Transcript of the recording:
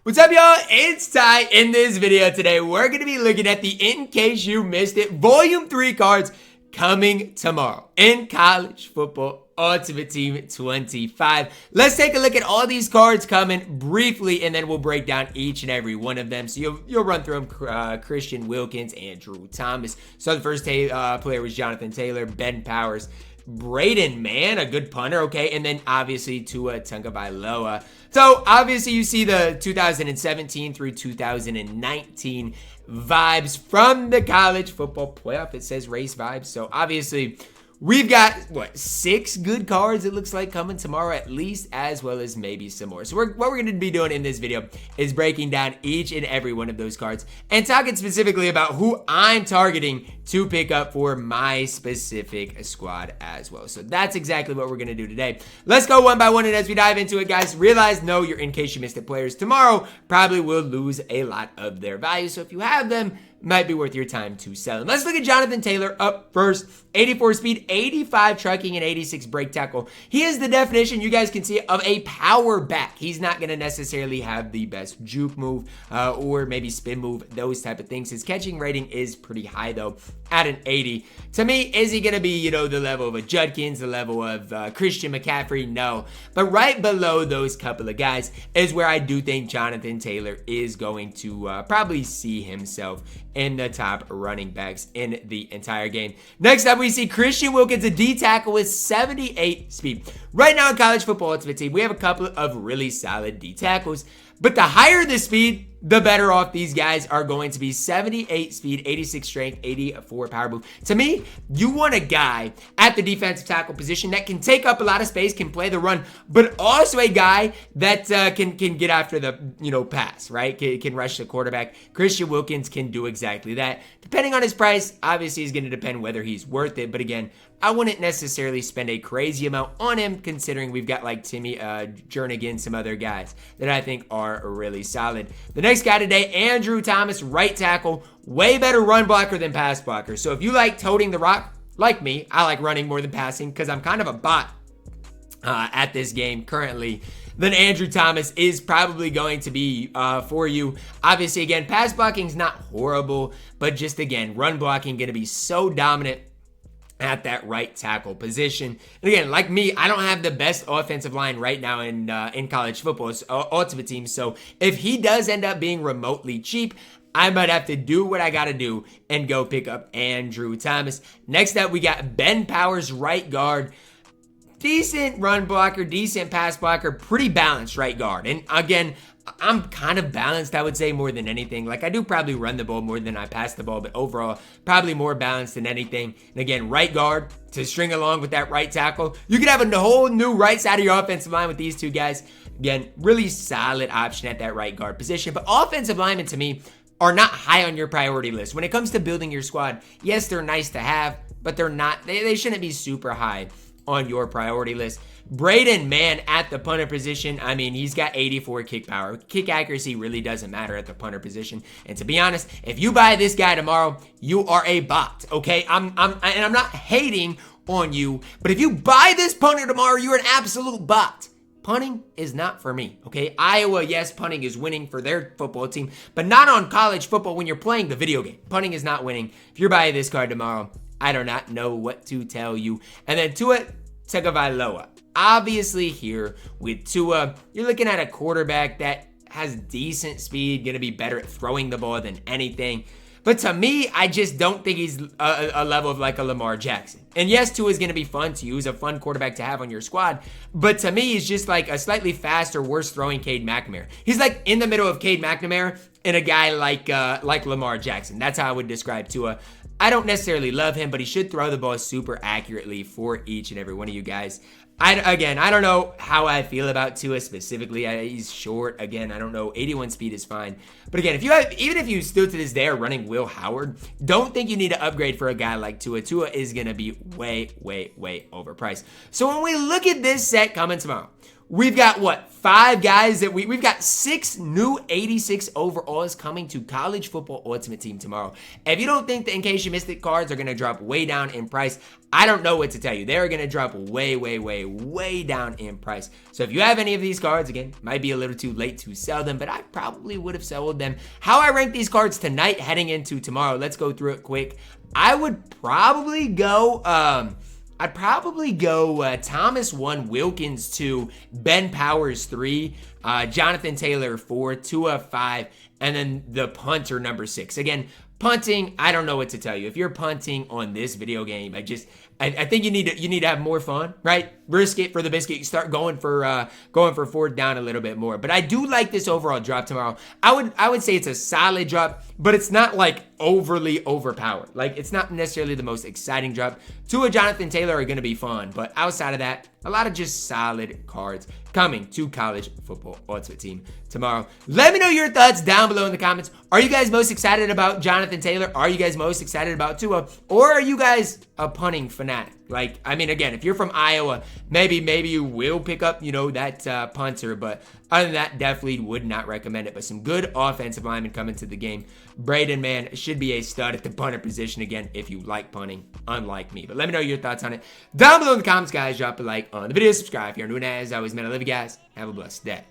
What's up, y'all? It's Ty. In this video today, we're going to be looking at the In Case You Missed It Volume 3 cards coming tomorrow in College Football Ultimate Team 25. Let's take a look at all these cards coming briefly, and then we'll break down each and every one of them. So you'll run through them. Christian Wilkins, Andrew Thomas. So the first player was Jonathan Taylor, Ben Powers, Braden Mann, a good punter, okay, and then obviously Tua Tagovailoa. So obviously you see the 2017 through 2019 vibes from the college football playoff. It says race vibes, so obviously we've got, 6 good cards it looks like coming tomorrow at least, as well as maybe some more. So what we're going to be doing in this video is breaking down each and every one of those cards and talking specifically about who I'm targeting to pick up for my specific squad as well. So that's exactly what we're going to do today. Let's go one by one, and as we dive into it, guys, realize, you're In Case You Missed It players tomorrow probably will lose a lot of their value. So if you have them, might be worth your time to sell them. Let's look at Jonathan Taylor up first. 84 speed, 85 trucking, and 86 break tackle. He is the definition, you guys can see, of a power back. He's not going to necessarily have the best juke move or maybe spin move, those type of things. His catching rating is pretty high, though, at an 80. To me, is he going to be, the level of a Judkins, the level of Christian McCaffrey? No. But right below those couple of guys is where I do think Jonathan Taylor is going to probably see himself in the top running backs in the entire game. Next up, we see Christian Wilkins, a D tackle with 78 speed. Right now in College Football Ultimate Team, we have a couple of really solid D tackles, but the higher the speed, the better off these guys are going to be. 78 speed, 86 strength, 84 power move. To me, you want a guy at the defensive tackle position that can take up a lot of space, can play the run, but also a guy that can get after the pass, right? Can rush the quarterback. Christian Wilkins can do exactly that. Depending on his price, obviously, is going to depend whether he's worth it. But again, I wouldn't necessarily spend a crazy amount on him, considering we've got like Timmy Jernigan, some other guys that I think are really solid. The next guy today, Andrew Thomas, right tackle, way better run blocker than pass blocker. So if you like toting the rock, like me, I like running more than passing because I'm kind of a bot at this game currently, then Andrew Thomas is probably going to be for you. Obviously, again, pass blocking is not horrible, but just again, run blocking going to be so dominant at that right tackle position. And again, like me, I don't have the best offensive line right now in college football's Ultimate Team. So if he does end up being remotely cheap, I might have to do what I got to do and go pick up Andrew Thomas. Next up, we got Ben Powers, right guard. Decent run blocker, decent pass blocker, pretty balanced right guard. And again, I'm kind of balanced, I would say, more than anything. Like, I do probably run the ball more than I pass the ball, but overall, probably more balanced than anything. And again, right guard to string along with that right tackle. You could have a whole new right side of your offensive line with these two guys. Again, really solid option at that right guard position. But offensive linemen, to me, are not high on your priority list. When it comes to building your squad, yes, they're nice to have, but they're not. They shouldn't be super high on your priority list. Braden Mann at the punter position. I mean, he's got 84 kick power. Kick accuracy really doesn't matter at the punter position. And to be honest, if you buy this guy tomorrow, you are a bot, okay? I'm not hating on you, but if you buy this punter tomorrow, you're an absolute bot. Punting is not for me, okay? Iowa, yes, punting is winning for their football team, but not on college football when you're playing the video game. Punting is not winning. If you're buying this card tomorrow, I do not know what to tell you. And then Tua Tagovailoa. Obviously here with Tua, you're looking at a quarterback that has decent speed, going to be better at throwing the ball than anything. But to me, I just don't think he's a level of like a Lamar Jackson. And yes, Tua is going to be fun to use, a fun quarterback to have on your squad. But to me, he's just like a slightly faster, worse throwing Cade McNamara. He's like in the middle of Cade McNamara and a guy like Lamar Jackson. That's how I would describe Tua. I don't necessarily love him, but he should throw the ball super accurately for each and every one of you guys. I don't know how I feel about Tua specifically. He's short. Again, I don't know. 81 speed is fine. But again, even if you still to this day are running Will Howard, don't think you need to upgrade for a guy like Tua. Tua is going to be way, way, way overpriced. So when we look at this set coming tomorrow, We've got what? 5 guys that we've got 6 new 86 overalls coming to College Football Ultimate Team tomorrow. If you don't think the In Case You Missed It cards are going to drop way down in price, I don't know what to tell you. They're going to drop way down in price. So if you have any of these cards, again, might be a little too late to sell them, but I probably would have sold them. How I rank these cards tonight heading into tomorrow, let's go through it quick. I would probably go, Thomas 1, Wilkins 2, Ben Powers 3, Jonathan Taylor 4, Tua 5, and then the punter number 6. Again, punting, I don't know what to tell you. If you're punting on this video game, I think you need to have more fun, right? Risk it for the biscuit. You start going for 4th down a little bit more. But I do like this overall drop tomorrow. I would say it's a solid drop, but it's not like overly overpowered. Like, it's not necessarily the most exciting drop. Tua, Jonathan Taylor are going to be fun, but outside of that, a lot of just solid cards coming to College Football Ultimate Team tomorrow. Let me know your thoughts down below in the comments. Are you guys most excited about Jonathan Taylor? Are you guys most excited about Tua? Or are you guys a punting fanatic? Like, I mean, again, if you're from Iowa, maybe you will pick up, that punter. But other than that, definitely would not recommend it. But some good offensive linemen coming to the game. Braden, man, should be a stud at the punter position again if you like punting, unlike me. But let me know your thoughts on it down below in the comments, guys. Drop a like on the video, subscribe if you're new, and as always, man, I love you guys. Have a blessed day.